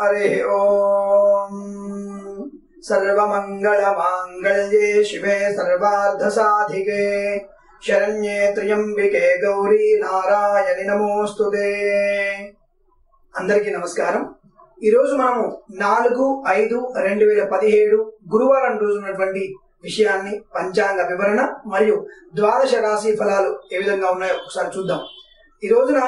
हरि ओम। सर्वमंगलमांगल्ये शिवे सर्वार्धसाधिके शरण्ये त्र्यंबिके गौरी नारायणि नमोस्तुते। అందరికీ నమస్కారం। ఈ రోజు మనము 4/5/2017 గురువారం రోజు ఉన్నటువంటి విషయాన్ని పంచాంగ వివరణ మరియు ద్వాదశ రాశి ఫలాలు ఏ విధంగా ఉన్నాయో ఒకసారి చూద్దాం। ఈ రోజున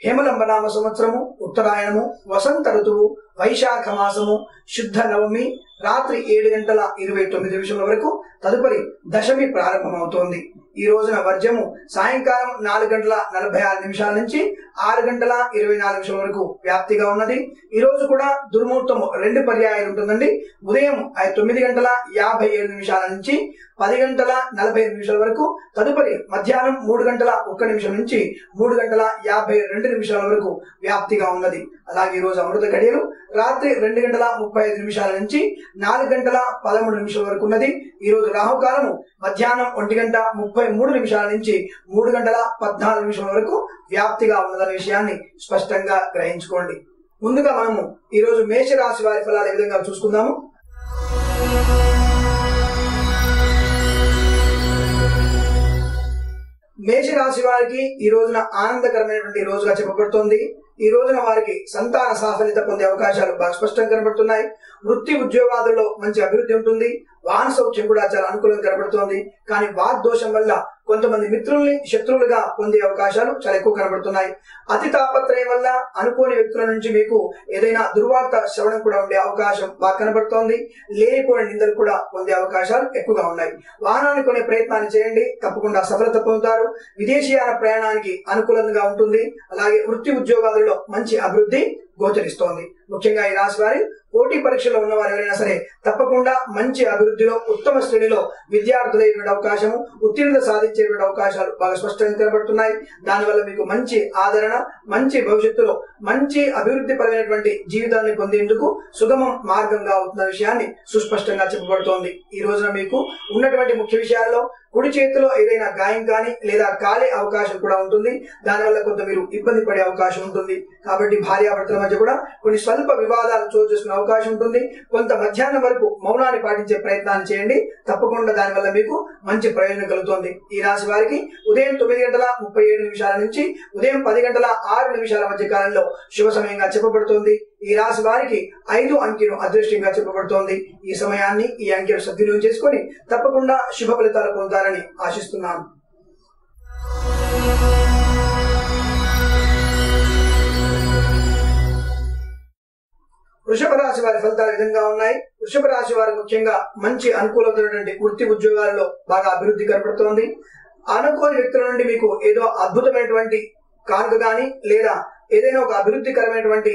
హేమలంబనామ సంవత్సరము, ఉత్తరాయణము, వసంత ఋతువు, వైశాఖ మాసము, శుద్ధ నవమి రాత్రి 7:29 వరకు, తదుపరి దశమి ప్రారంభమవుతోంది। ఈ రోజున వర్జము సాయంకాలం 4:46 నుంచి 6:24 వరకు వ్యాప్తిగా ఉన్నది। ఈ రోజు కూడా దుర్ముహూర్తము 2 పర్యాయాలు ఉంటుందండి। ఉదయం 9:57 నుంచి 10:45 వరకు, తదుపరి మధ్యాహ్నం 3:01 నుంచి 3:52 వరకు వ్యాప్తిగా ఉన్నది। అలాగే ఈ రోజు అమృత గడియలు రాత్రి 2:35 నుంచి 4:13 వరకు ఉన్నది। ఈ రోజు రాహుకాలము మధ్యాహ్నం 1:33 నుంచి 3:14 వరకు వ్యాప్తిగా ఉన్నదనే విషయాన్ని స్పష్టంగా గ్రహించుకోండి। ముందుగా మనము ఈ రోజు మేషరాశి వారి ఫలాలు ఏ విధంగా చూసుకుందాము। మేషరాశి వారికి ఈ రోజున ఆనందకరమైనటువంటి రోజుగా చెప్పబడుతోంది। ఈ రోజున వారికి సంతాన సాఫల్యత పొందే అవకాశాలు బాగా స్పష్టంగా కనబడుతున్నాయి। వృత్తి ఉద్యోగాలలో మంచి అభివృద్ధి ఉంటుంది। వాహన సౌఖ్యం కూడా చాలా అనుకూలంగా కనబడుతోంది। కానీ వాగ్దోషం వల్ల కొంతమంది మిత్రుల్ని శత్రువులుగా పొందే అవకాశాలు చాలా ఎక్కువ కనబడుతున్నాయి। అతి తాపత్రయం వల్ల అనుకోని వ్యక్తుల నుంచి మీకు ఏదైనా దుర్వార్త శ్రవణం కూడా ఉండే అవకాశం బాగా కనబడుతోంది। లేనిపోయిన నిందలు కూడా పొందే అవకాశాలు ఎక్కువగా ఉన్నాయి। వాహనాన్ని కొనే ప్రయత్నాన్ని చేయండి, తప్పకుండా సఫలత పొందుతారు। విదేశీయాన ప్రయాణానికి అనుకూలంగా ఉంటుంది। అలాగే వృత్తి ఉద్యోగాలలో మంచి అభివృద్ధి గోచరిస్తోంది। ముఖ్యంగా ఈ రాశి వారి పోటీ పరీక్షలో ఉన్న వారు ఎవరైనా సరే తప్పకుండా మంచి అభివృద్ధిలో ఉత్తమ శ్రేణిలో విద్యార్థులైన అవకాశము, ఉత్తీర్ణత సాధించేటువంటి అవకాశాలు బాగా స్పష్టంగా కనబడుతున్నాయి। దానివల్ల మీకు మంచి ఆదరణ, మంచి భవిష్యత్తులో మంచి అభివృద్ధి పరమైనటువంటి జీవితాన్ని పొందేందుకు సుగమం మార్గంగా అవుతున్న విషయాన్ని సుస్పష్టంగా చెప్పబడుతోంది। ఈ రోజున మీకు ఉన్నటువంటి ముఖ్య విషయాల్లో కుడి చేతిలో ఏదైనా గాయం కానీ లేదా కాలే అవకాశం కూడా ఉంటుంది। దానివల్ల కొంత మీరు ఇబ్బంది పడే అవకాశం ఉంటుంది। కాబట్టి భార్యాభర్తల మధ్య కూడా కొన్ని స్వల్ప వివాదాలు చోటు చేసుకునే అవకాశం ఉంటుంది। కొంత మధ్యాహ్నం వరకు మౌనాన్ని పాటించే ప్రయత్నాన్ని చేయండి, తప్పకుండా దానివల్ల మీకు మంచి ప్రయోజనం కలుగుతుంది। ఈ రాశి వారికి ఉదయం 9:37 నుంచి ఉదయం 10:06 మధ్య కాలంలో శుభ సమయంగా చెప్పబడుతోంది। ఈ రాశి వారికి 5 అంకెను అదృష్టంగా చెప్పబడుతోంది। ఈ సమయాన్ని, ఈ అంకెను సద్వినియోగం చేసుకొని తప్పకుండా శుభ ఫలితాలు పొందుతారని ఆశిస్తున్నాను। వృషభ రాశి వారి ఫలితాలు విధంగా ఉన్నాయి। వృషభ రాశి వారి ముఖ్యంగా మంచి అనుకూలమైనటువంటి వృత్తి ఉద్యోగాలలో బాగా అభివృద్ధి కనబడుతోంది। అనుకోని వ్యక్తుల నుండి మీకు ఏదో అద్భుతమైనటువంటి కానుక కానీ లేదా ఏదైనా ఒక అభివృద్ధికరమైనటువంటి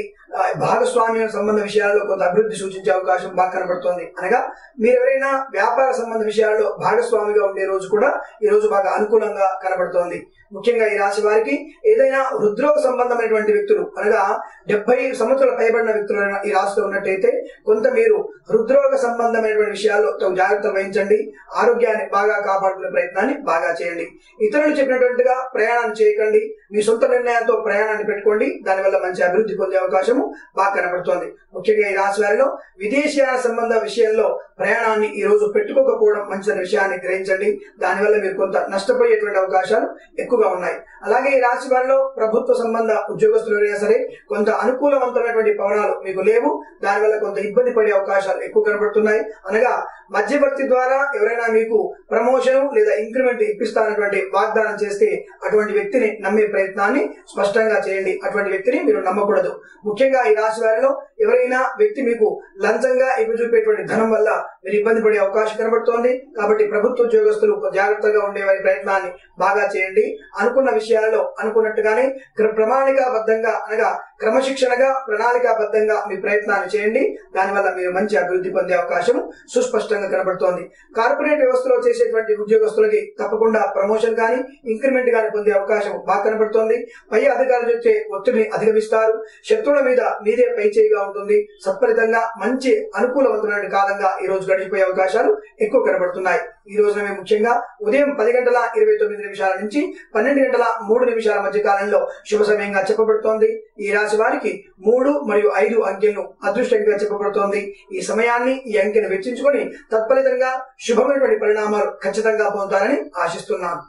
భాగస్వామ్య సంబంధ విషయాల్లో కొంత అభివృద్ధి సూచించే అవకాశం బాగా కనబడుతోంది। అనగా మీరు ఎవరైనా వ్యాపార సంబంధ విషయాల్లో భాగస్వామిగా ఉండే రోజు కూడా ఈ రోజు బాగా అనుకూలంగా కనబడుతోంది। ముఖ్యంగా ఈ రాశి వారికి ఏదైనా హృద్రోగ సంబంధమైనటువంటి వ్యక్తులు అనగా 70 సంవత్సరాల పైబడిన వ్యక్తులు ఈ రాశిలో ఉన్నట్టయితే కొంత మీరు హృద్రోగ సంబంధమైనటువంటి విషయాల్లో జాగ్రత్తలు వహించండి। ఆరోగ్యాన్ని బాగా కాపాడుకునే ప్రయత్నాన్ని బాగా చేయండి। ఇతరులు చెప్పినటువంటిగా ప్రయాణం చేయకండి, మీ సొంత నిర్ణయాలతో ప్రయాణాన్ని పెట్టుకోండి। దానివల్ల మంచి అభివృద్ధి పొందే అవకాశము బాగా కనబడుతోంది। ముఖ్యంగా ఈ రాశి వారిలో విదేశీయాన సంబంధ విషయంలో ప్రయాణాన్ని ఈ రోజు పెట్టుకోకపోవడం మంచి విషయాన్ని గ్రహించండి। దానివల్ల మీరు కొంత నష్టపోయేటువంటి అవకాశాలు ఎక్కువగా ఉన్నాయి। అలాగే ఈ రాశి వారిలో ప్రభుత్వ సంబంధ ఉద్యోగస్తులు అయినా సరే కొంత అనుకూలవంతమైనటువంటి పవనాలు మీకు లేవు। దానివల్ల కొంత ఇబ్బంది పడే అవకాశాలు ఎక్కువ కనబడుతున్నాయి। అనగా మధ్యవర్తి ద్వారా ఎవరైనా మీకు ప్రమోషన్ లేదా ఇంక్రిమెంట్ ఇప్పిస్తానటువంటి వాగ్దానం చేస్తే అటువంటి వ్యక్తిని నమ్మే ప్రయత్నాన్ని స్పష్టంగా చేయండి। అటువంటి వ్యక్తిని మీరు నమ్మకూడదు। ముఖ్యంగా ఈ రాశి వారిలో ఎవరైనా వ్యక్తి మీకు లంచంగా ఇవ్వజూపేటువంటి ధనం వల్ల మీరు ఇబ్బంది పడే అవకాశం కనబడుతోంది। కాబట్టి ప్రభుత్వ ఉద్యోగస్తులు జాగ్రత్తగా ఉండే వారి ప్రయత్నాన్ని బాగా చేయండి। అనుకున్న విషయాల్లో అనుకున్నట్టుగానే ప్రణాళికాబద్ధంగా అనగా క్రమశిక్షణగా ప్రణాళికాబద్ధంగా మీ ప్రయత్నాన్ని చేయండి। దానివల్ల మీరు మంచి అభివృద్ధి పొందే అవకాశం సుస్పష్టంగా కనబడుతోంది। కార్పొరేట్ వ్యవస్థలో చేసేటువంటి ఉద్యోగస్తులకి తప్పకుండా ప్రమోషన్ కానీ ఇంక్రిమెంట్ కానీ పొందే అవకాశం బాగా కనబడుతోంది। పై అధికారులు వచ్చే ఒత్తిడిని అధిగమిస్తారు। శత్రువుల మీద మీదే పై చేయిగా ఉంటుంది। సత్ఫలితంగా మంచి అనుకూలవంతమైన కాలంగా ఈ రోజు గడిచిపోయే అవకాశాలు ఎక్కువ కనబడుతున్నాయి। ఈ రోజున మేము ముఖ్యంగా ఉదయం 10:29 నుంచి 12:03 మధ్య కాలంలో శుభ సమయంగా చెప్పబడుతోంది. ఈ రాశి వారికి 3 మరియు 5 అంకెలను అదృష్టంగా చెప్పబడుతోంది. ఈ సమయాన్ని, ఈ అంకెను వెచ్చించుకొని తత్ఫలితంగా శుభమైనటువంటి పరిణామాలు ఖచ్చితంగా పొందుతారని ఆశిస్తున్నాను.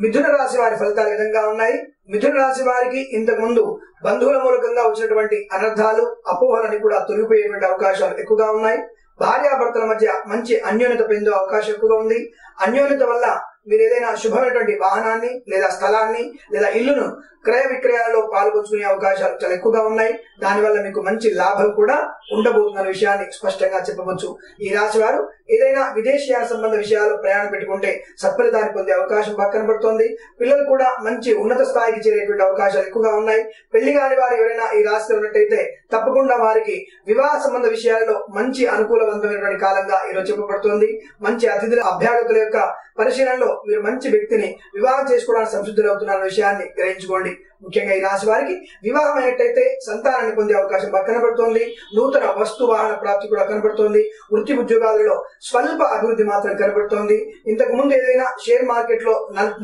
మిథున రాశి వారి ఫలితాలు ఈ విధంగా ఉన్నాయి. మిథున రాశి వారికి ఇంతకు ముందు బంధువుల మూలకంగా వచ్చినటువంటి అనర్థాలు, అపోహలని కూడా తొలగిపోయేటువంటి అవకాశాలు ఎక్కువగా ఉన్నాయి. భార్యాభర్తల మధ్య మంచి అన్యోన్యత పొందే అవకాశం ఎక్కువగా ఉంది. అన్యోన్యత వల్ల మీరు ఏదైనా శుభమైనటువంటి వాహనాన్ని లేదా స్థలాన్ని లేదా ఇల్లును క్రయ విక్రయాలలో పాల్గొంచుకునే అవకాశాలు చాలా ఎక్కువగా ఉన్నాయి. దానివల్ల మీకు మంచి లాభం కూడా ఉండబోతున్న విషయాన్ని స్పష్టంగా చెప్పవచ్చు. ఈ రాశి వారు ఏదైనా విదేశీయాల సంబంధ విషయాలు ప్రయాణం పెట్టుకుంటే సత్ఫలితాన్ని పొందే అవకాశం పక్కన పడుతోంది. పిల్లలు కూడా మంచి ఉన్నత స్థాయికి చేరేటువంటి అవకాశాలు ఎక్కువగా ఉన్నాయి. పెళ్లి కాని వారు ఎవరైనా ఈ రాశిలో ఉన్నట్టయితే తప్పకుండా వారికి వివాహ సంబంధ విషయాలలో మంచి అనుకూలవంతమైనటువంటి కాలంగా ఈరోజు చెప్పబడుతోంది. మంచి అతిథుల అభ్యర్థుల యొక్క పరిశీలనలో మీరు మంచి వ్యక్తిని వివాహం చేసుకోవడానికి సంసిద్ధులు అవుతున్న విషయాన్ని గ్రహించుకోండి. ముఖ్యంగా ఈ రాశి వారికి వివాహం అయినట్టయితే సంతానాన్ని పొందే అవకాశం బాగా కనబడుతోంది. నూతన వస్తు వాహన ప్రాప్తి కూడా కనబడుతోంది. వృత్తి ఉద్యోగాలలో స్వల్ప అభివృద్ధి మాత్రం కనబడుతోంది. ఇంతకు ముందు ఏదైనా షేర్ మార్కెట్ లో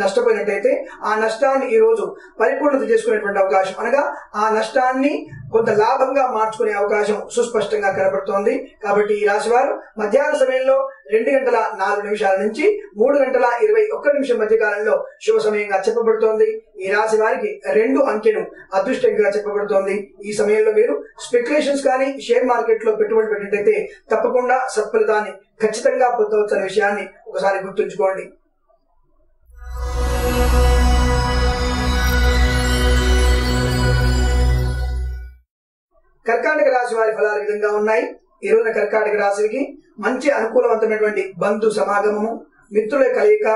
నష్టపోయినట్టయితే ఆ నష్టాన్ని ఈ రోజు పరిపూర్ణత చేసుకునేటువంటి అవకాశం, అనగా ఆ నష్టాన్ని కొంత లాభంగా మార్చుకునే అవకాశం సుస్పష్టంగా కనబడుతోంది. కాబట్టి ఈ రాశి వారు మధ్యాహ్న సమయంలో 2:04 నుంచి 3:21 మధ్య కాలంలో శుభ సమయంగా చెప్పబడుతోంది. ఈ రాశి వారికి 2 అంకెను అదృష్టంగా చెప్పబడుతోంది. ఈ సమయంలో మీరు స్పెక్యులేషన్స్ కానీ షేర్ మార్కెట్ లో పెట్టుబడి పెట్టినట్లయితే తప్పకుండా సత్ఫలితాన్ని ఖచ్చితంగా పొందవచ్చు అనే విషయాన్ని ఒకసారి గుర్తుంచుకోండి. కర్కాటక రాశి వారి ఫలాలు విధంగా ఉన్నాయి. ఈ రోజున కర్కాటక రాశికి మంచి అనుకూలవంతమైనటువంటి బంధు సమాగమము, మిత్రుల కలయిక,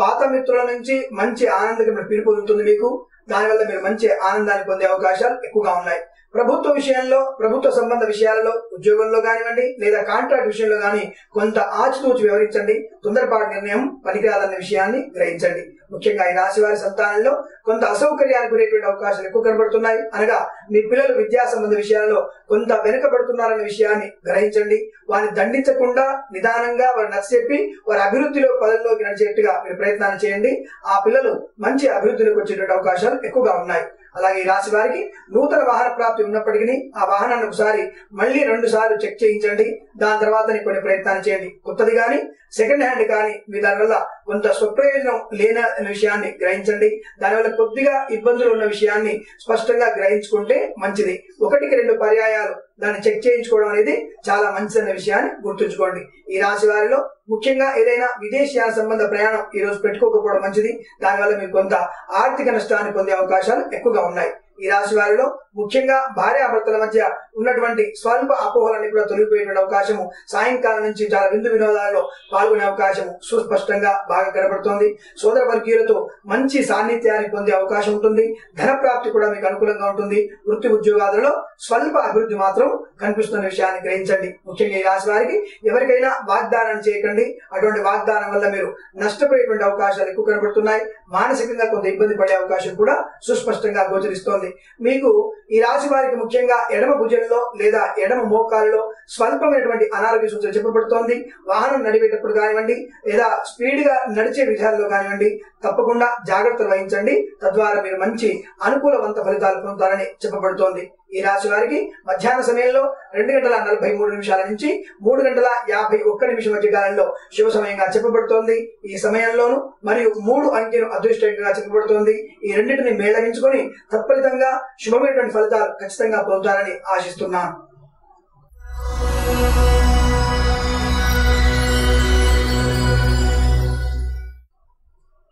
పాత మిత్రుల నుంచి మంచి ఆనందకరమైన పిలుపు ఉంటుంది మీకు. దానివల్ల మీరు మంచి ఆనందాన్ని పొందే అవకాశాలు ఎక్కువగా ఉన్నాయి. ప్రభుత్వ విషయంలో, ప్రభుత్వ సంబంధ విషయాలలో, ఉద్యోగంలో కానివ్వండి లేదా కాంట్రాక్ట్ విషయంలో కానీ కొంత ఆచితూచి వ్యవహరించండి. తొందరపాటు నిర్ణయం పనికిరాదన్న విషయాన్ని గ్రహించండి. ముఖ్యంగా ఈ రాశి వారి సంతానంలో కొంత అసౌకర్యానికి గురేటువంటి అవకాశాలు ఎక్కువ కనబడుతున్నాయి. అనగా మీ పిల్లలు విద్యా సంబంధ విషయాల్లో కొంత వెనుకబడుతున్నారనే విషయాన్ని గ్రహించండి. వారిని దండించకుండా నిదానంగా వారిని నచ్చచెప్పి వారి అభివృద్ధిలో పదవిలోకి నడిచేట్టుగా మీరు ప్రయత్నాలు చేయండి. ఆ పిల్లలు మంచి అభివృద్ధిలోకి వచ్చేటువంటి అవకాశాలు ఎక్కువగా ఉన్నాయి. అలాగే ఈ రాశి వారికి నూతన వాహన ప్రాప్తి ఉన్నప్పటికీ ఆ వాహనాన్ని ఒకసారి మళ్ళీ 2 సార్లు చెక్ చేయించండి. దాని తర్వాత కొన్ని ప్రయత్నాలు చేయండి. కొత్తది కానీ సెకండ్ హ్యాండ్ కానీ మీ దానివల్ల కొంత స్వప్రయోజనం లేని విషయాన్ని గ్రహించండి. దానివల్ల కొద్దిగా ఇబ్బందులు ఉన్న విషయాన్ని స్పష్టంగా గ్రహించుకుంటే మంచిది. 1-2 పర్యాయాలు దాన్ని చెక్ చేయించుకోవడం అనేది చాలా మంచిదన్న విషయాన్ని గుర్తుంచుకోండి. ఈ రాశి వారిలో ముఖ్యంగా ఏదైనా విదేశీయాల సంబంధ ప్రయాణం ఈ రోజు పెట్టుకోకపోవడం మంచిది. దానివల్ల మీకు కొంత ఆర్థిక నష్టాన్ని పొందే అవకాశాలు ఎక్కువగా ఉన్నాయి. ఈ రాశి వారిలో ముఖ్యంగా భార్యాభర్తల మధ్య ఉన్నటువంటి స్వల్ప అపోహలన్నీ కూడా తొలగిపోయేటువంటి అవకాశము, సాయంకాలం నుంచి చాలా విందు వినోదాలలో పాల్గొనే అవకాశము సుస్పష్టంగా బాగా కనబడుతోంది. సోదర వర్గీయులతో మంచి సాన్నిధ్యాన్ని పొందే అవకాశం ఉంటుంది. ధన ప్రాప్తి కూడా మీకు అనుకూలంగా ఉంటుంది. వృత్తి ఉద్యోగాలలో స్వల్ప అభివృద్ధి మాత్రం కనిపిస్తున్న విషయాన్ని గ్రహించండి. ముఖ్యంగా ఈ రాశి వారికి ఎవరికైనా వాగ్దానం చేయకండి. అటువంటి వాగ్దానం వల్ల మీరు నష్టపోయేటువంటి అవకాశాలు ఎక్కువ కనబడుతున్నాయి. మానసికంగా కొంత ఇబ్బంది పడే అవకాశం కూడా సుస్పష్టంగా గోచరిస్తోంది. మీకు ఈ రాశి వారికి ముఖ్యంగా ఎడమ భుజంలో లేదా ఎడమ మోకాలలో స్వల్పమైనటువంటి అనారోగ్య సూచన చెప్పబడుతోంది. వాహనం నడిపేటప్పుడు కానివ్వండి లేదా స్పీడ్ గా నడిచే విధానంలో కానివ్వండి తప్పకుండా జాగ్రత్తలు వహించండి. తద్వారా మీరు మంచి అనుకూలవంత ఫలితాలు పొందుతారని చెప్పబడుతోంది. ఈ రాశి వారికి మధ్యాహ్న సమయంలో 2:43 నుంచి 3:51 మధ్య కాలంలో శుభ సమయంగా చెప్పబడుతోంది. ఈ సమయంలోను మరియు 3 అంకెను అదృష్టంగా చెప్పబడుతోంది. ఈ రెండింటిని మేళవించుకొని తత్ఫలితంగా శుభమైనటువంటి ఫలితాలు ఖచ్చితంగా పొందుతారని ఆశిస్తున్నాను.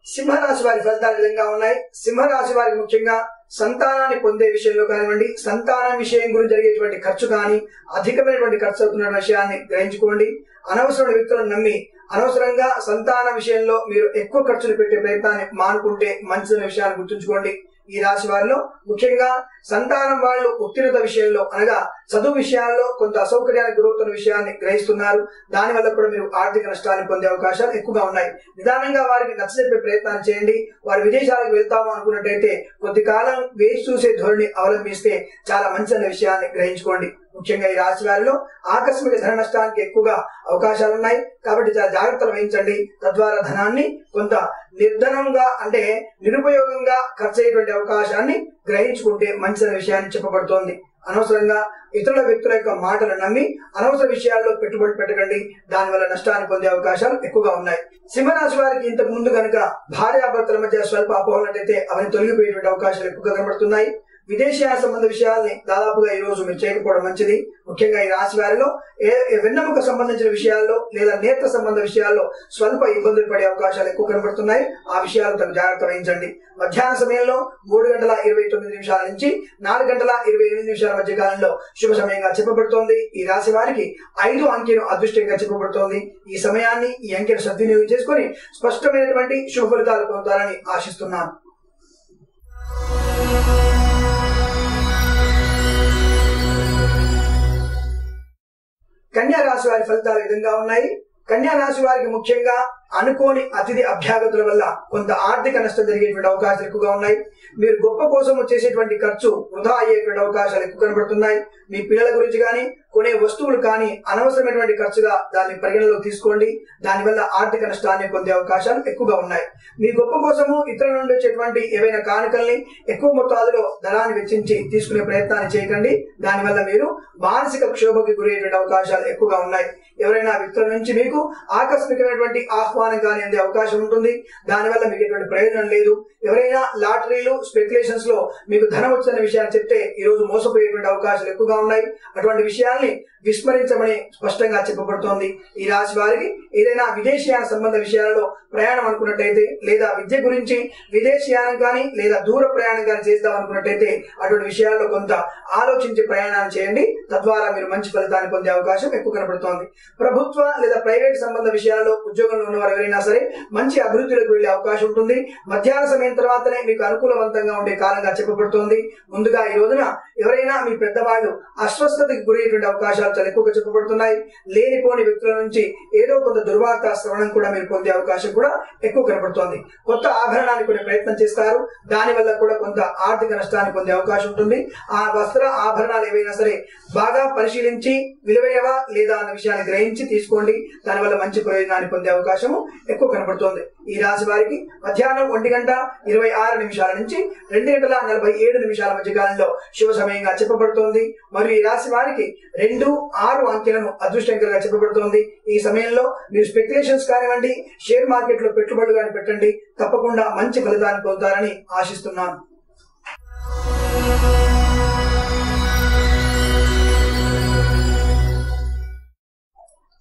సింహరాశి వారి ఫలితాలు విధంగా ఉన్నాయి. సింహరాశి వారికి ముఖ్యంగా సంతానాన్ని పొందే విషయంలో కానివ్వండి, సంతానం విషయం గురించి జరిగేటువంటి ఖర్చు కానీ అధికమైనటువంటి ఖర్చు అవుతున్న విషయాన్ని గ్రహించుకోండి. అనవసరమైన వ్యక్తులను నమ్మి అనవసరంగా సంతాన విషయంలో మీరు ఎక్కువ ఖర్చులు పెట్టే ప్రయత్నాన్ని మానుకుంటే మంచిదనే విషయాన్ని గుర్తుంచుకోండి. ఈ రాశి వారిలో ముఖ్యంగా సంతానం వాళ్ళు ఉత్తీర్ణత విషయంలో అనగా చదువు విషయాల్లో కొంత అసౌకర్యానికి గురవుతున్న విషయాన్ని గ్రహిస్తున్నారు. దాని వల్ల కూడా మీరు ఆర్థిక నష్టాన్ని పొందే అవకాశాలు ఎక్కువగా ఉన్నాయి. నిదానంగా వారికి నచ్చజెప్పే ప్రయత్నాన్ని చేయండి. వారు విదేశాలకు వెళ్తాము అనుకున్నట్టయితే కొద్ది కాలం వేచి చూసే ధోరణి అవలంబిస్తే చాలా మంచి అనే విషయాన్ని గ్రహించుకోండి. ముఖ్యంగా ఈ రాశి వారిలో ఆకస్మిక ధన నష్టానికి ఎక్కువగా అవకాశాలు ఉన్నాయి. కాబట్టి చాలా జాగ్రత్తలు వహించండి. తద్వారా ధనాన్ని కొంత నిర్ధనంగా అంటే నిరుపయోగంగా ఖర్చు అయ్యేటువంటి అవకాశాన్ని గ్రహించుకుంటే మంచి విషయాన్ని చెప్పబడుతోంది. అనవసరంగా ఇతరుల వ్యక్తుల యొక్క మాటలు నమ్మి అనవసర విషయాల్లో పెట్టుబడి పెట్టకండి. దానివల్ల నష్టాన్ని పొందే అవకాశాలు ఎక్కువగా ఉన్నాయి. సింహరాశి వారికి ఇంతకు ముందు కనుక భార్యాభర్తల మధ్య స్వల్ప అపోహలుంటైతే అవన్నీ తొలగిపోయేటువంటి అవకాశాలు ఎక్కువగా కనబడుతున్నాయి. విదేశీయాన సంబంధ విషయాల్ని దాదాపుగా ఈ రోజు మీరు చేయకపోవడం మంచిది. ముఖ్యంగా ఈ రాశి వారిలో వెన్నెముక సంబంధించిన విషయాల్లో లేదా నేత్ర సంబంధ విషయాల్లో స్వల్ప ఇబ్బందులు పడే అవకాశాలు ఎక్కువ కనబడుతున్నాయి. ఆ విషయాలు తగు జాగ్రత్త వహించండి. మధ్యాహ్న సమయంలో 3:29 నుంచి 4:28 మధ్య కాలంలో శుభ సమయంగా చెప్పబడుతోంది. ఈ రాశి వారికి 5 అంకెను అదృష్టంగా చెప్పబడుతోంది. ఈ సమయాన్ని ఈ అంకెను సద్వినియోగం చేసుకుని స్పష్టమైనటువంటి శుభ ఫలితాలు పొందుతారని ఆశిస్తున్నాను. కన్యా రాశి వారి ఫలితాలు విధంగా ఉన్నాయి. కన్యా రాశి వారికి ముఖ్యంగా అనుకోని అతిథి అభ్యాగతుల వల్ల కొంత ఆర్థిక నష్టం జరిగేటువంటి అవకాశాలు ఎక్కువగా ఉన్నాయి. మీరు గొప్ప కోసం చేసేటువంటి ఖర్చు వృధా అయ్యేటువంటి అవకాశాలు ఎక్కువ కనబడుతున్నాయి. మీ పిల్లల గురించి కానీ కొనే వస్తువులు కానీ అనవసరమైనటువంటి ఖర్చుగా దాన్ని పరిగణలోకి తీసుకోండి. దానివల్ల ఆర్థిక నష్టాన్ని పొందే అవకాశాలు ఎక్కువగా ఉన్నాయి. మీ గొప్ప కోసము ఇతరుల నుండి వచ్చేటువంటి ఏవైనా కానుకల్ని ఎక్కువ మొత్తాదులో ధనాన్ని వెచ్చించి తీసుకునే ప్రయత్నాన్ని చేయకండి. దానివల్ల మీరు మానసిక క్షోభకి గురయ్యేటువంటి అవకాశాలు ఎక్కువగా ఉన్నాయి. ఎవరైనా వ్యక్తుల నుంచి మీకు ఆకస్మికమైనటువంటి ఆహ్వానం కానీ అందే అవకాశం ఉంటుంది. దానివల్ల మీకు ఎటువంటి ప్రయోజనం లేదు. ఎవరైనా లాటరీలు స్పెక్యులేషన్స్ లో మీకు ధనం వచ్చిన విషయాన్ని చెప్తే ఈ రోజు మోసపోయేటువంటి అవకాశాలు ఎక్కువగా ఉన్నాయి. అటువంటి విషయాల్ని విస్మరించమని స్పష్టంగా చెప్పబడుతోంది. ఈ రాశి వారికి ఏదైనా విదేశీయాన సంబంధ విషయాలలో ప్రయాణం అనుకున్నట్టయితే లేదా విద్య గురించి విదేశీయానం కానీ లేదా దూర ప్రయాణం కానీ చేద్దాం అనుకున్నట్టయితే అటువంటి విషయాల్లో కొంత ఆలోచించి ప్రయాణాన్ని చేయండి. తద్వారా మీరు మంచి ఫలితాన్ని పొందే అవకాశం ఎక్కువ కనబడుతోంది. ప్రభుత్వ లేదా ప్రైవేట్ సంబంధ విషయాల్లో ఉద్యోగంలో ఉన్నవారు ఎవరైనా సరే మంచి అభివృద్ధిలోకి వెళ్లే అవకాశం ఉంటుంది. మధ్యాహ్న సమయం తర్వాతనే మీకు అనుకూలవంతంగా ఉండే కాలంగా చెప్పబడుతోంది. ముందుగా ఈ రోజున ఎవరైనా మీ పెద్దవాళ్ళు అస్వస్థతకి గురయ్యేటువంటి అవకాశాలు చాలా ఎక్కువగా చెప్పబడుతున్నాయి. లేనిపోని వ్యక్తుల నుంచి ఏదో కొంత దుర్వార్త శ్రవణం కూడా మీరు పొందే అవకాశం కూడా ఎక్కువ కనబడుతోంది. కొత్త ఆభరణాన్ని కొన్ని ప్రయత్నం చేస్తారు. దానివల్ల కూడా కొంత ఆర్థిక నష్టాన్ని పొందే అవకాశం ఉంటుంది. ఆ వస్త్ర ఆభరణాలు ఏవైనా సరే బాగా పరిశీలించి విలువైనవా లేదా అన్న విషయాన్ని గ్రహించి తీసుకోండి. దానివల్ల మంచి ప్రయోజనాన్ని పొందే అవకాశం ఎక్కువ కనబడుతోంది. ఈ రాశి వారికి మధ్యాహ్నం 1:26 నుంచి 2:47 మధ్య కాలంలో శుభ సమయంగా చెప్పబడుతోంది. మరియు ఈ రాశి వారికి 2, 6 అంకెలను అదృష్టంగా చెప్పబడుతోంది. ఈ సమయంలో మీరు స్పెక్యులేషన్స్ కానివ్వండి, షేర్ మార్కెట్ లో పెట్టుబడులు కానీ పెట్టండి. తప్పకుండా మంచి ఫలితాన్ని పొందుతారని ఆశిస్తున్నాను.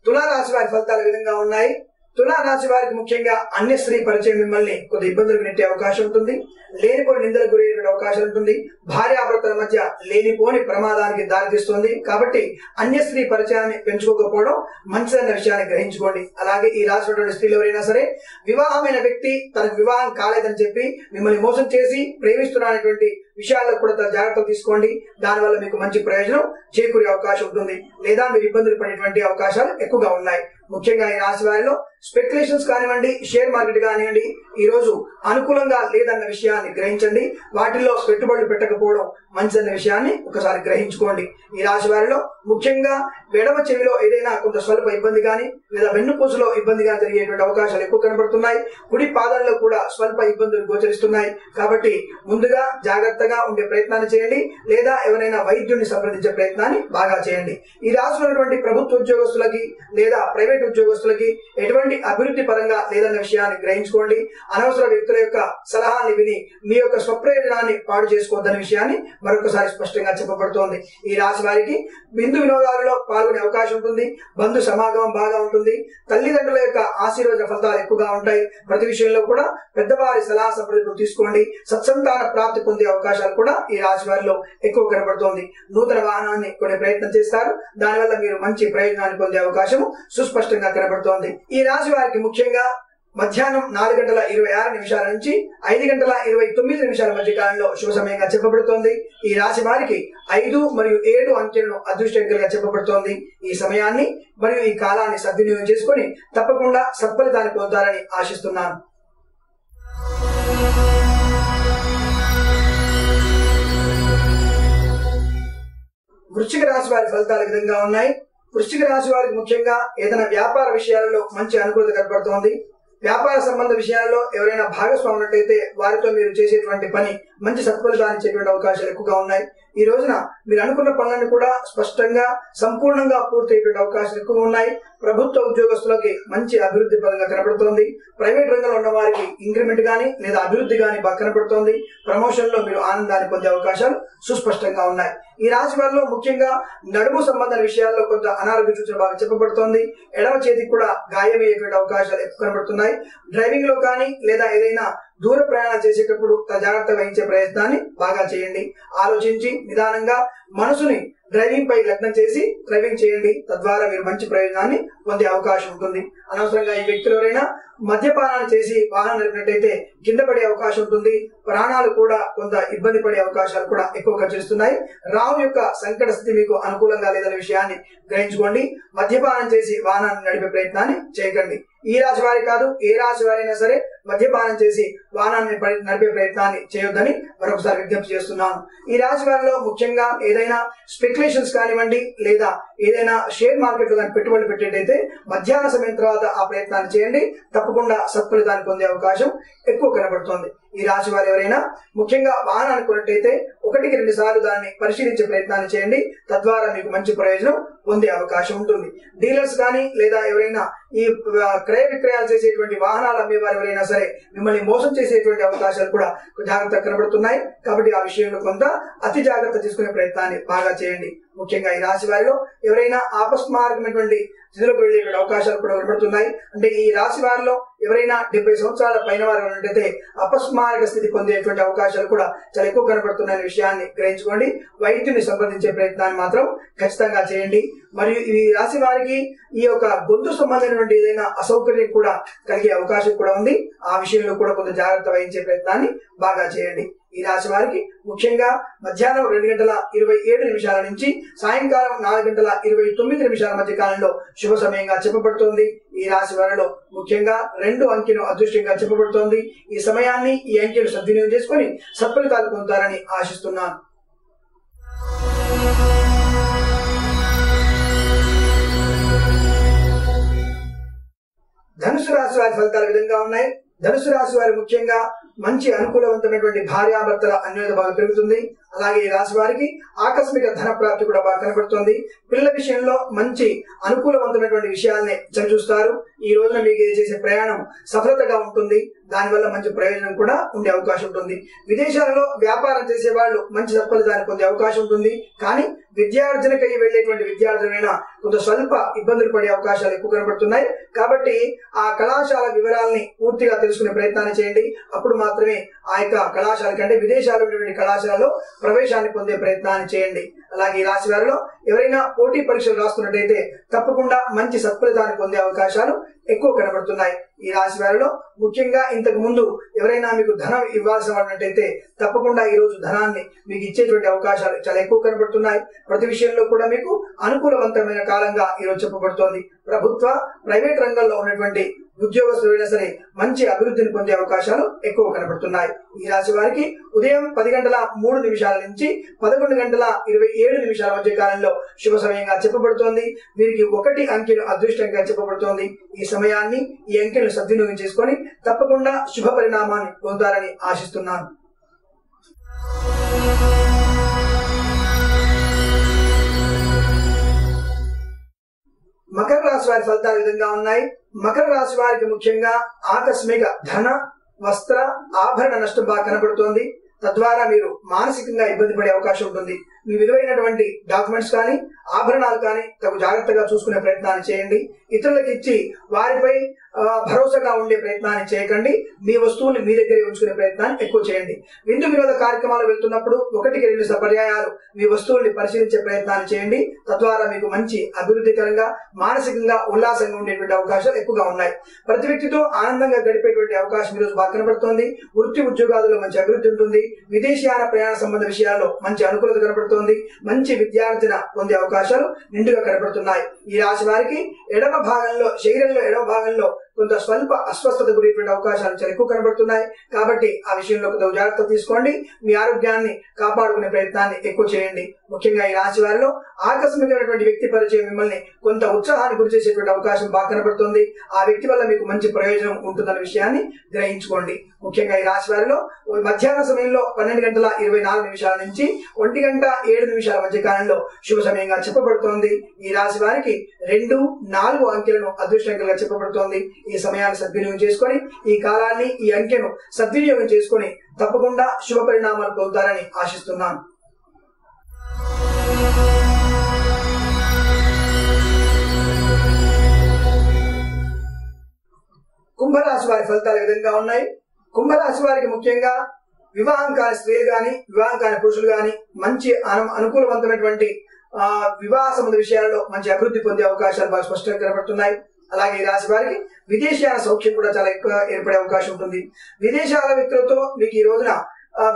తులారాశి వారి ఫలితాలు విధంగా ఉన్నాయి. తులారాశి వారికి ముఖ్యంగా అన్య స్త్రీ పరిచయం మిమ్మల్ని కొద్ది ఇబ్బందులకు నెట్టే అవకాశం ఉంటుంది. లేనిపోని నిందలకు గురయ్యే అవకాశం ఉంటుంది. భార్యాభర్తల మధ్య లేనిపోని ప్రమాదానికి దారితీస్తుంది. కాబట్టి అన్య స్త్రీ పరిచయాన్ని పెంచుకోకపోవడం మంచిదన్న విషయాన్ని గ్రహించుకోండి. అలాగే ఈ రాసినటువంటి స్త్రీలు ఎవరైనా సరే వివాహమైన వ్యక్తి తనకు వివాహం కాలేదని చెప్పి మిమ్మల్ని మోసం చేసి ప్రేమిస్తున్నటువంటి విషయాల్లో కూడా జాగ్రత్తలు తీసుకోండి. దానివల్ల మీకు మంచి ప్రయోజనం చేకూరే అవకాశం ఉంటుంది. లేదా మీరు ఇబ్బందులు పడేటువంటి అవకాశాలు ఎక్కువగా ఉన్నాయి. ముఖ్యంగా ఈ రాశి వారిలో స్పెక్యులేషన్స్ కానివ్వండి, షేర్ మార్కెట్ కానివ్వండి ఈ రోజు అనుకూలంగా లేదన్న విషయాన్ని గ్రహించండి. వాటిల్లో పెట్టుబడులు పెట్టకపోవడం మంచిదన్న విషయాన్ని ఒకసారి గ్రహించుకోండి. ఈ రాశి వారిలో ముఖ్యంగా ఎడమ చెవిలో ఏదైనా కొంత స్వల్ప ఇబ్బంది కానీ లేదా వెన్నుపూసలో ఇబ్బందిగా జరిగేటువంటి అవకాశాలు ఎక్కువ కనబడుతున్నాయి. కుడి పాదంలో కూడా స్వల్ప ఇబ్బందులు గోచరిస్తున్నాయి. కాబట్టి ముందుగా జాగ్రత్తగా ఉండే ప్రయత్నాన్ని చేయండి. లేదా ఎవరైనా వైద్యుడిని సంప్రదించే ప్రయత్నాన్ని బాగా చేయండి. ఈ రాశిలో ఉన్నటువంటి ప్రభుత్వ ఉద్యోగస్తులకి లేదా ప్రైవేట్ ఉద్యోగస్తులకి ఎటువంటి అభివృద్ధి పరంగా లేదన్న విషయాన్ని గ్రహించుకోండి. అనవసర వ్యక్తుల యొక్క సలహాన్ని విని మీ యొక్క స్వప్రయోజనాన్ని పాడు చేసుకోవద్దనే విషయాన్ని మరొకసారి స్పష్టంగా చెప్పబడుతోంది. ఈ రాశి వారికి బిందు వినోదాలలో పాల్గొనే అవకాశం ఉంటుంది. బంధు సమాగమం బాగా ఉంటుంది. తల్లిదండ్రుల యొక్క ఆశీర్వాద ఫలితాలు ఎక్కువగా ఉంటాయి. ప్రతి విషయంలో కూడా పెద్దవారి సలహా సంప్రదింపులు తీసుకోండి. సత్సంతాన ప్రాప్తి పొందే అవకాశాలు కూడా ఈ రాశి వారిలో ఎక్కువ కనబడుతోంది. నూతన వాహనాన్ని కొనే ప్రయత్నం చేస్తారు. దానివల్ల మీరు మంచి ప్రయోజనాన్ని పొందే అవకాశం సుస్పష్టంగా కనబడుతోంది. ఈ రాశి వారికి ముఖ్యంగా మధ్యాహ్నం 4:26 నుంచి 5:29 మధ్య కాలంలో శుభ సమయంగా చెప్పబడుతోంది. ఈ రాశి వారికి 5 మరియు 7 అంకెలను అదృష్ట అంకెలుగా చెప్పబడుతోంది. ఈ సమయాన్ని మరియు ఈ కాలాన్ని సద్వినియోగం చేసుకుని తప్పకుండా సత్ఫలితాన్ని పొందుతారని ఆశిస్తున్నాను. వృశ్చిక రాశి వారి ఫలితాలు ఈ విధంగా ఉన్నాయి. వృశ్చిక రాశి వారికి ముఖ్యంగా ఏదైనా వ్యాపార విషయాలలో మంచి అనుకూలత కనబడుతోంది. వ్యాపార సంబంధ విషయాల్లో ఎవరైనా భాగస్వామి ఉన్నట్టయితే వారితో మీరు చేసేటువంటి పని మంచి సత్ఫలితాన్ని ఇచ్చేటువంటి అవకాశాలు ఎక్కువగా ఉన్నాయి. ఈ రోజున మీరు అనుకున్న పనులను కూడా స్పష్టంగా సంపూర్ణంగా పూర్తయ్యేటువంటి అవకాశాలు ఎక్కువగా ఉన్నాయి. ప్రభుత్వ ఉద్యోగస్తులకి మంచి అభివృద్ధి పరంగా కనబడుతోంది. ప్రైవేట్ రంగంలో ఉన్న వారికి ఇంక్రిమెంట్ గానీ లేదా అభివృద్ధి గానీ బాగా కనబడుతోంది. ప్రమోషన్ లో మీరు ఆనందాన్ని పొందే అవకాశాలు సుస్పష్టంగా ఉన్నాయి. ఈ రాశి వారిలో ముఖ్యంగా నడుము సంబంధ విషయాల్లో కొంత అనారోగ్య సూచన బాగా చెప్పబడుతోంది. ఎడమ చేతికి కూడా గాయమయ్యేటువంటి అవకాశాలు ఎక్కువ కనబడుతున్నాయి. డ్రైవింగ్ లో కానీ లేదా ఏదైనా దూర ప్రయాణం చేసేటప్పుడు జాగ్రత్త వహించే ప్రయత్నాన్ని బాగా చేయండి. ఆలోచించి నిదానంగా మనసుని డ్రైవింగ్ పై లగ్నం చేసి డ్రైవింగ్ చేయండి. తద్వారా మీరు మంచి ప్రయోజనాన్ని పొందే అవకాశం ఉంటుంది. అనవసరంగా ఈ వ్యక్తులు ఎవరైనా మద్యపానాన్ని చేసి వాహనం నడిపినట్టయితే కింద పడే అవకాశం ఉంటుంది. ప్రాణాలు కూడా కొంత ఇబ్బంది పడే అవకాశాలు కూడా ఎక్కువగా చేస్తున్నాయి. రాహు యొక్క సంకట స్థితి మీకు అనుకూలంగా లేదనే విషయాన్ని గ్రహించుకోండి. మద్యపానం చేసి వాహనాన్ని నడిపే ప్రయత్నాన్ని చేయకండి. ఈ రాశి వారి కాదు, ఏ రాశి వారైనా సరే మద్యపానం చేసి వాహనాన్ని నడిపే ప్రయత్నాన్ని చేయొద్దని మరొకసారి విజ్ఞప్తి చేస్తున్నాను. ఈ రాశి వారిలో ముఖ్యంగా ఏదైనా స్పెక్యులేషన్స్ కానివ్వండి లేదా ఏదైనా షేర్ మార్కెట్ లో పెట్టుబడులు పెట్టేటైతే మధ్యాహ్న సమయం తర్వాత ఆ ప్రయత్నాన్ని చేయండి. తప్పకుండా సత్ఫలితాన్ని పొందే అవకాశం ఎక్కువ కనబడుతోంది. ఈ రాశి వారు ఎవరైనా ముఖ్యంగా వాహనాన్ని కొన్నట్టయితే 1-2 సార్లు దాన్ని పరిశీలించే ప్రయత్నాన్ని చేయండి. తద్వారా మీకు మంచి ప్రయోజనం పొందే అవకాశం ఉంటుంది. డీలర్స్ కానీ లేదా ఎవరైనా ఈ క్రయ విక్రయాలు చేసేటువంటి వాహనాలు అమ్మేవారు ఎవరైనా సరే మిమ్మల్ని మోసం చేసేటువంటి అవకాశాలు కూడా జాగ్రత్త కనబడుతున్నాయి. కాబట్టి ఆ విషయంలో కొంత అతి జాగ్రత్త తీసుకునే ప్రయత్నాన్ని బాగా చేయండి. ముఖ్యంగా ఈ రాశి వారిలో ఎవరైనా ఆపస్మారకమైనటువంటి స్థితిలోకి వెళ్లేటువంటి అవకాశాలు కూడా కనబడుతున్నాయి. అంటే ఈ రాశి వారిలో ఎవరైనా 70 సంవత్సరాల పైన వారు ఉన్నట్టయితే అపస్మారక స్థితి పొందేటువంటి అవకాశాలు కూడా చాలా ఎక్కువ కనబడుతున్నాయనే విషయాన్ని గ్రహించుకోండి. వైద్యుని సంప్రదించే ప్రయత్నాన్ని మాత్రం ఖచ్చితంగా చేయండి. మరియు ఈ రాశి వారికి ఈ యొక్క గొంతు సంబంధమైనటువంటి ఏదైనా అసౌకర్యం కూడా కలిగే అవకాశం కూడా ఉంది. ఆ విషయంలో కూడా కొంత జాగ్రత్త వహించే ప్రయత్నాన్ని బాగా చేయండి. ఈ రాశి వారికి ముఖ్యంగా మధ్యాహ్నం 2:27 నుంచి సాయంకాలం 4:29 మధ్య కాలంలో శుభ సమయంగా చెప్పబడుతోంది. ఈ రాశి వారిలో ముఖ్యంగా 2 అంకెను అదృష్టంగా చెప్పబడుతోంది. ఈ సమయాన్ని ఈ అంకెను సద్వినియోగం చేసుకుని సత్ఫలితాలు పొందుతారని ఆశిస్తున్నాను. ధనుసు రాశి వారి ఫలితాలు విధంగా ఉన్నాయి. ధనుసు రాశి వారి ముఖ్యంగా మంచి అనుకూలవంతమైనటువంటి భార్యాభర్తల అన్యోన్యత బాగా పెరుగుతుంది. అలాగే ఈ రాశి వారికి ఆకస్మిక ధన ప్రాప్తి కూడా బాగా కనబడుతుంది. పిల్లల విషయంలో మంచి అనుకూలవంతమైనటువంటి విషయాల్ని చవిచూస్తారు. ఈ రోజున మీకు చేసే ప్రయాణం సఫలతగా ఉంటుంది. దానివల్ల మంచి ప్రయోజనం కూడా ఉండే అవకాశం ఉంటుంది. విదేశాలలో వ్యాపారం చేసే వాళ్ళు మంచి సత్ఫలితాన్ని పొందే అవకాశం ఉంటుంది. కానీ విద్యార్జనకై వెళ్లేటువంటి విద్యార్థులైనా కొంత స్వల్ప ఇబ్బందులు పడే అవకాశాలు ఎక్కువ కనబడుతున్నాయి. కాబట్టి ఆ కళాశాల వివరాలని పూర్తిగా తెలుసుకునే ప్రయత్నాన్ని చేయండి. అప్పుడు మాత్రమే ఆ యొక్క కళాశాల కంటే విదేశాల్లో ఉన్నటువంటి కళాశాలలో ప్రవేశాన్ని పొందే ప్రయత్నాన్ని చేయండి. అలాగే ఈ రాశి వారిలో ఎవరైనా పోటీ పరీక్షలు రాస్తున్నట్టయితే తప్పకుండా మంచి సత్ఫలితాన్ని పొందే అవకాశాలు ఎక్కువ కనబడుతున్నాయి. ఈ రాశి వారిలో ముఖ్యంగా ఇంతకు ముందు ఎవరైనా మీకు ధనం ఇవ్వాల్సిన వాడినట్టయితే తప్పకుండా ఈ రోజు ధనాన్ని మీకు ఇచ్చేటువంటి అవకాశాలు చాలా ఎక్కువ కనబడుతున్నాయి. ప్రతి విషయంలో కూడా మీకు అనుకూలవంతమైన కాలంగా ఈ రోజు చెప్పబడుతోంది. ప్రభుత్వ ప్రైవేట్ రంగంలో ఉన్నటువంటి ఉద్యోగస్తులైనా సరే మంచి అభివృద్ధిని పొందే అవకాశాలు ఎక్కువ కనబడుతున్నాయి. ఈ రాశి వారికి ఉదయం 10:03 నుంచి 11:27 మధ్య కాలంలో శుభ సమయంగా చెప్పబడుతోంది. వీరికి 1 అంకెను అదృష్టంగా చెప్పబడుతోంది. ఈ సమయాన్ని ఈ అంకెను సద్వినియోగం చేసుకొని తప్పకుండా శుభ పరిణామాన్ని పొందుతారని ఆశిస్తున్నాను. మకర రాశి వారి ఫలితాలు విధంగా ఉన్నాయి. మకర రాశి వారికి ముఖ్యంగా ఆకస్మిక ధన వస్త్ర ఆభరణ నష్టం బాగా కనబడుతోంది. తద్వారా మీరు మానసికంగా ఇబ్బంది పడే అవకాశం ఉంటుంది. మీ విలువైనటువంటి డాక్యుమెంట్స్ కానీ ఆభరణాలు కానీ తగు జాగ్రత్తగా చూసుకునే ప్రయత్నాన్ని చేయండి. ఇతరులకు ఇచ్చి వారిపై భరోసాగా ఉండే ప్రయత్నాన్ని చేయకండి. మీ వస్తువుల్ని మీ దగ్గరే ఉంచుకునే ప్రయత్నాన్ని ఎక్కువ చేయండి. విందు వినోద కార్యక్రమాలు వెళ్తున్నప్పుడు 1-2 పర్యాయాలు మీ వస్తువుల్ని పరిశీలించే ప్రయత్నాన్ని చేయండి. తద్వారా మీకు మంచి అభివృద్ధికరంగా మానసికంగా ఉల్లాసంగా ఉండేటువంటి అవకాశాలు ఎక్కువగా ఉన్నాయి. ప్రతి వ్యక్తితో ఆనందంగా గడిపేటువంటి అవకాశం ఈ రోజు బాగా కనబడుతోంది. వృత్తి ఉద్యోగాలలో మంచి అభివృద్ధి ఉంటుంది. విదేశీయాన ప్రయాణ సంబంధ విషయాల్లో మంచి అనుకూలత కనబడుతోంది. మంచి విద్యార్జన పొందే అవకాశాలు నిండుగా కనబడుతున్నాయి. ఈ రాశి వారికి శరీరంలో ఎడమ భాగంలో కొంత స్వల్ప అస్వస్థత గురైనటువంటి అవకాశాలు చాలా ఎక్కువ కనబడుతున్నాయి. కాబట్టి ఆ విషయంలో కొంత జాగ్రత్త తీసుకోండి. మీ ఆరోగ్యాన్ని కాపాడుకునే ప్రయత్నాన్ని ఎక్కువ చేయండి. ముఖ్యంగా ఈ రాశి వారిలో ఆకస్మికమైనటువంటి వ్యక్తి పరిచయం మిమ్మల్ని కొంత ఉత్సాహానికి గురి చేసేటువంటి అవకాశం బాగా కనబడుతుంది. ఆ వ్యక్తి వల్ల మీకు మంచి ప్రయోజనం ఉంటుందన్న విషయాన్ని గ్రహించుకోండి. ముఖ్యంగా ఈ రాశి వారిలో మధ్యాహ్న సమయంలో 12:24 నుంచి 1:07 మధ్య కాలంలో శుభ సమయంగా చెప్పబడుతోంది. ఈ రాశి వారికి 2, 4 అంకెలను అదృష్ట అంకెలుగా చెప్పబడుతోంది. ఈ సమయాన్ని సద్వినియోగం చేసుకొని ఈ కాలాన్ని ఈ అంకెను సద్వినియోగం చేసుకొని తప్పకుండా శుభ పరిణామాలు పొందుతారని ఆశిస్తున్నాను. కుంభరాశి వారి ఫలితాలు ఈ విధంగా ఉన్నాయి. కుంభరాశి వారికి ముఖ్యంగా వివాహం కాని స్త్రీలు గాని వివాహం కాని పురుషులు గాని మంచి అనుకూలవంతమైనటువంటి వివాహ సంబంధ విషయాల్లో మంచి అభివృద్ధి పొందే అవకాశాలు బాగా స్పష్టంగా కనబడుతున్నాయి. అలాగే ఈ రాశి వారికి విదేశీయాన సౌఖ్యం కూడా చాలా ఎక్కువ ఏర్పడే అవకాశం ఉంటుంది. విదేశాల వ్యక్తులతో మీకు ఈ రోజున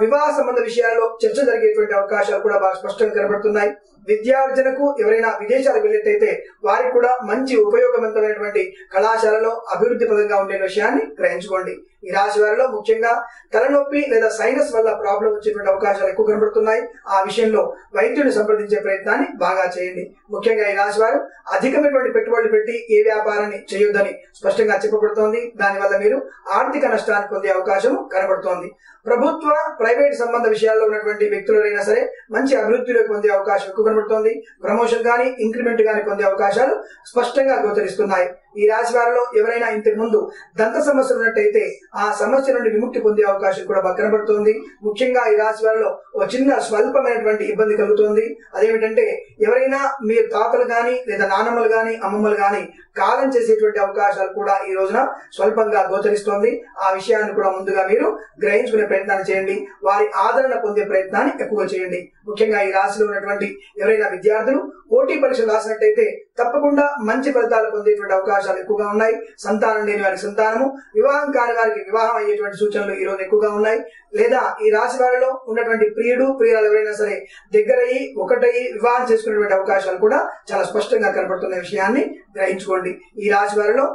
వివాహ సంబంధ విషయాల్లో చర్చ జరిగేటువంటి అవకాశాలు కూడా బాగా స్పష్టంగా కనబడుతున్నాయి. విద్యార్జనకు ఎవరైనా విదేశాలకు వెళ్ళేటైతే వారికి కూడా మంచి ఉపయోగవంతమైనటువంటి కళాశాలలో అభివృద్ధి పదంగా ఉండే విషయాన్ని గ్రహించుకోండి. ఈ రాశి వారిలో ముఖ్యంగా తలనొప్పి లేదా సైనస్ వల్ల ప్రాబ్లం వచ్చేటువంటి అవకాశాలు ఎక్కువ కనబడుతున్నాయి. ఆ విషయంలో వైద్యుని సంప్రదించే ప్రయత్నాన్ని బాగా చేయండి. ముఖ్యంగా ఈ రాశి వారు అధికమైనటువంటి పెట్టుబడులు పెట్టి ఏ వ్యాపారాన్ని చేయొద్దని స్పష్టంగా చెప్పబడుతోంది. దానివల్ల మీరు ఆర్థిక నష్టాన్ని పొందే అవకాశం కనబడుతోంది. ప్రభుత్వ ప్రైవేట్ సంబంధ విషయాల్లో ఉన్నటువంటి వ్యక్తులైనా సరే మంచి అభివృద్ధిలోకి పొందే అవకాశం ఎక్కువ కనబడుతోంది. ప్రమోషన్ గానీ ఇంక్రిమెంట్ గానీ పొందే అవకాశాలు స్పష్టంగా గోచరిస్తున్నాయి. ఈ రాశి వారిలో ఎవరైనా ఇంతకు ముందు దంత సమస్యలు ఉన్నట్టయితే ఆ సమస్య నుండి విముక్తి పొందే అవకాశం కూడా బాగా కనబడుతోంది. ముఖ్యంగా ఈ రాశి వారిలో ఒక చిన్న స్వల్పమైనటువంటి ఇబ్బంది కలుగుతోంది. అదేమిటంటే ఎవరైనా మీ తాతలు గాని లేదా నానమ్మలు గాని అమ్మమ్మలు గాని కాలం చేసేటువంటి అవకాశాలు కూడా ఈ రోజున స్వల్పంగా గోచరిస్తోంది. ఆ విషయాన్ని కూడా ముందుగా మీరు గ్రహించుకునే ప్రయత్నాన్ని చేయండి. వారి ఆదరణ పొందే ప్రయత్నాన్ని ఎక్కువగా చేయండి. ముఖ్యంగా ఈ రాశిలో ఉన్నటువంటి ఎవరైనా విద్యార్థులు పోటీ పరీక్షలు రాసినట్టయితే తప్పకుండా మంచి ఫలితాలు పొందేటువంటి అవకాశాలు ఎక్కువగా ఉన్నాయి. సంతానం లేని వారికి సంతానము, వివాహం కాని వారికి వివాహం అయ్యేటువంటి సూచనలు ఈ రోజు ఎక్కువగా ఉన్నాయి. లేదా ఈ రాశి వారిలో ఉన్నటువంటి ప్రియురాలు ఎవరైనా సరే దగ్గరయ్యి ఒకటయ్యి వివాహం చేసుకునేటువంటి అవకాశాలు కూడా చాలా స్పష్టంగా కనబడుతున్న విషయాన్ని గ్రహించుకోండి. ఈ రాశి వారిలో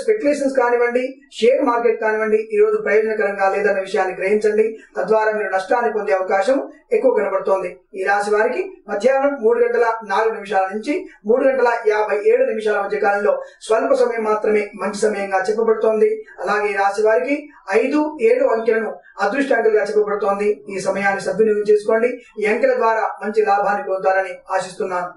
స్పెక్యులేషన్స్ కానివ్వండి, షేర్ మార్కెట్ కానివ్వండి ఈ రోజు ప్రయోజనకరంగా లేదన్న విషయాన్ని గ్రహించండి. తద్వారా మీరు నష్టాన్ని పొందే అవకాశం ఎక్కువ కనబడుతోంది. ఈ రాశి వారికి మధ్యాహ్నం 3:04 నుంచి 3:57 మధ్య కాలంలో స్వల్ప సమయం మాత్రమే మంచి సమయంగా చెప్పబడుతోంది. అలాగే ఈ రాశి వారికి 5, 7 అంకెలను అదృష్ట అంకెలుగా చెప్పబడుతోంది. ఈ సమయాన్ని సద్వినియోగం చేసుకోండి. ఈ అంకెల ద్వారా మంచి లాభాన్ని పొందుతారని ఆశిస్తున్నాను.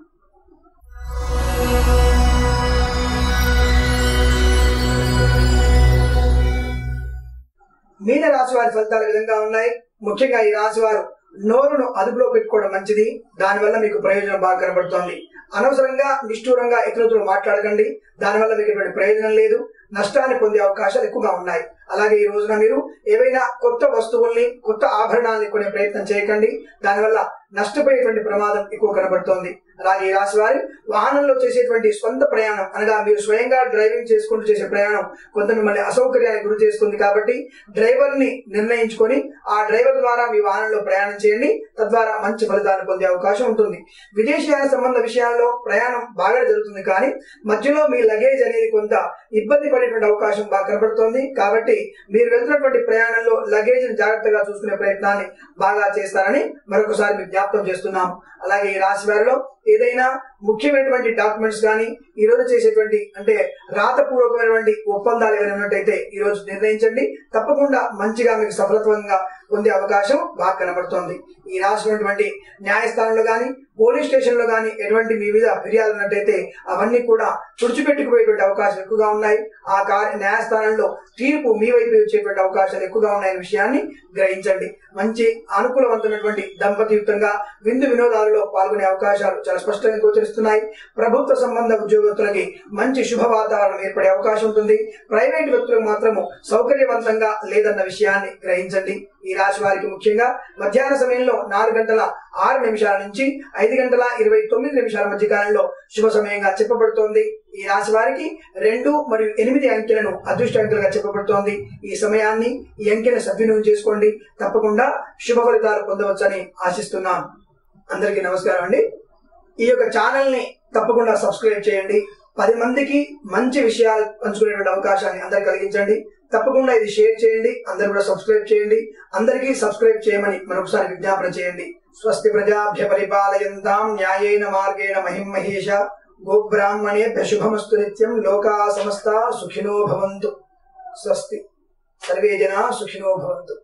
మీన రాశి వారి ఫలితాలు విధంగా ఉన్నాయి. ముఖ్యంగా ఈ రాశి వారు నోరును అదుపులో పెట్టుకోవడం మంచిది. దానివల్ల మీకు ప్రయోజనం బాగా కనబడుతోంది. అనవసరంగా నిష్ఠూరంగా ఇతరులతో మాట్లాడకండి. దానివల్ల మీకు ఎటువంటి ప్రయోజనం లేదు. నష్టాన్ని పొందే అవకాశాలు ఎక్కువగా ఉన్నాయి. అలాగే ఈ రోజున మీరు ఏవైనా కొత్త వస్తువుల్ని కొత్త ఆభరణాలని కొనే ప్రయత్నం చేయకండి. దానివల్ల నష్టపోయేటువంటి ప్రమాదం ఎక్కువ కనబడుతోంది. అలాగే ఈ రాశి వారి వాహనంలో చేసేటువంటి స్వంత ప్రయాణం అనగా మీరు స్వయంగా డ్రైవింగ్ చేసుకుంటూ చేసే ప్రయాణం కొంత మిమ్మల్ని అసౌకర్యానికి గురి చేస్తుంది. కాబట్టి డ్రైవర్ ని నిర్ణయించుకొని ఆ డ్రైవర్ ద్వారా మీ వాహనంలో ప్రయాణం చేయండి. తద్వారా మంచి ఫలితాలను పొందే అవకాశం ఉంటుంది. విదేశీయాన సంబంధ విషయాల్లో ప్రయాణం బాగా జరుగుతుంది. కానీ మధ్యలో మీ లగేజ్ అనేది కొంత ఇబ్బంది పడేటువంటి అవకాశం బాగా కనబడుతోంది. కాబట్టి మీరు వెళ్తున్నటువంటి ప్రయాణంలో లగేజ్ ని జాగ్రత్తగా చూసుకునే ప్రయత్నాన్ని బాగా చేస్తారని మరొకసారి మీకు జ్ఞాపకం చేస్తున్నాము. అలాగే ఈ రాశి వారిలో ఏదైనా ముఖ్యమైనటువంటి డాక్యుమెంట్స్ కానీ ఈ రోజు చేసేటువంటి అంటే రాతపూర్వకమైనటువంటి ఒప్పందాలు ఏమైనా ఉన్నట్టయితే ఈ రోజు నిర్ణయించండి. తప్పకుండా మంచిగా మీకు సఫలత్వంగా పొందే అవకాశం బాగా కనబడుతోంది. ఈ రాసినటువంటి న్యాయస్థానంలో కానీ పోలీస్ స్టేషన్ లో కానీ ఎటువంటి మీ మీద ఫిర్యాదు ఉన్నట్టయితే అవన్నీ కూడా తుడిచిపెట్టుకుపోయేటువంటి అవకాశాలు ఎక్కువగా ఉన్నాయి. ఆ న్యాయస్థానంలో తీర్పు మీ వైపు వచ్చేటువంటి అవకాశాలు ఎక్కువగా ఉన్నాయనే విషయాన్ని గ్రహించండి. మంచి అనుకూలవంతమైనటువంటి దంపతియుక్తంగా విందు వినోదాలలో పాల్గొనే అవకాశాలు చాలా స్పష్టంగా గోచరిస్తున్నాయి. ప్రభుత్వ సంబంధ ఉద్యోగస్తులకి మంచి శుభ వాతావరణం ఏర్పడే అవకాశం ఉంటుంది. ప్రైవేట్ వ్యక్తులకు మాత్రము సౌకర్యవంతంగా లేదన్న విషయాన్ని గ్రహించండి. ఈ రాశి వారికి ముఖ్యంగా మధ్యాహ్న సమయంలో 4:06 నుంచి 5:29 మధ్య కాలంలో శుభ సమయంగా చెప్పబడుతోంది. ఈ రాశి వారికి 2 మరియు 8 అంకెలను అదృష్ట అంకెలుగా చెప్పబడుతోంది. ఈ సమయాన్ని ఈ అంకెను సద్వినియోగం చేసుకోండి. తప్పకుండా శుభ ఫలితాలు పొందవచ్చని ఆశిస్తున్నాం. అందరికీ నమస్కారం అండి. ఈ యొక్క ఛానల్ ని తప్పకుండా సబ్స్క్రైబ్ చేయండి. 10 మందికి మంచి విషయాలు పంచుకునేటువంటి అవకాశాన్ని అందరికి కలిగించండి. తప్పకుండా ఇది షేర్ చేయండి. అందరూ కూడా సబ్స్క్రైబ్ చేయండి. అందరికీ సబ్స్క్రైబ్ చేయమని మరొకసారి విజ్ఞాపన చేయండి. స్వస్తి ప్రజాభ్య పరిపాలయంతాం న్యాయేన మార్గేణ మహిం మహేష గోబ్రాహ్మణేభ్య శుభమస్తు నిత్యం. లోకా సమస్తా సుఖినో భవంతు. స్వస్తి. సర్వే జనా సుఖినో భవంతు.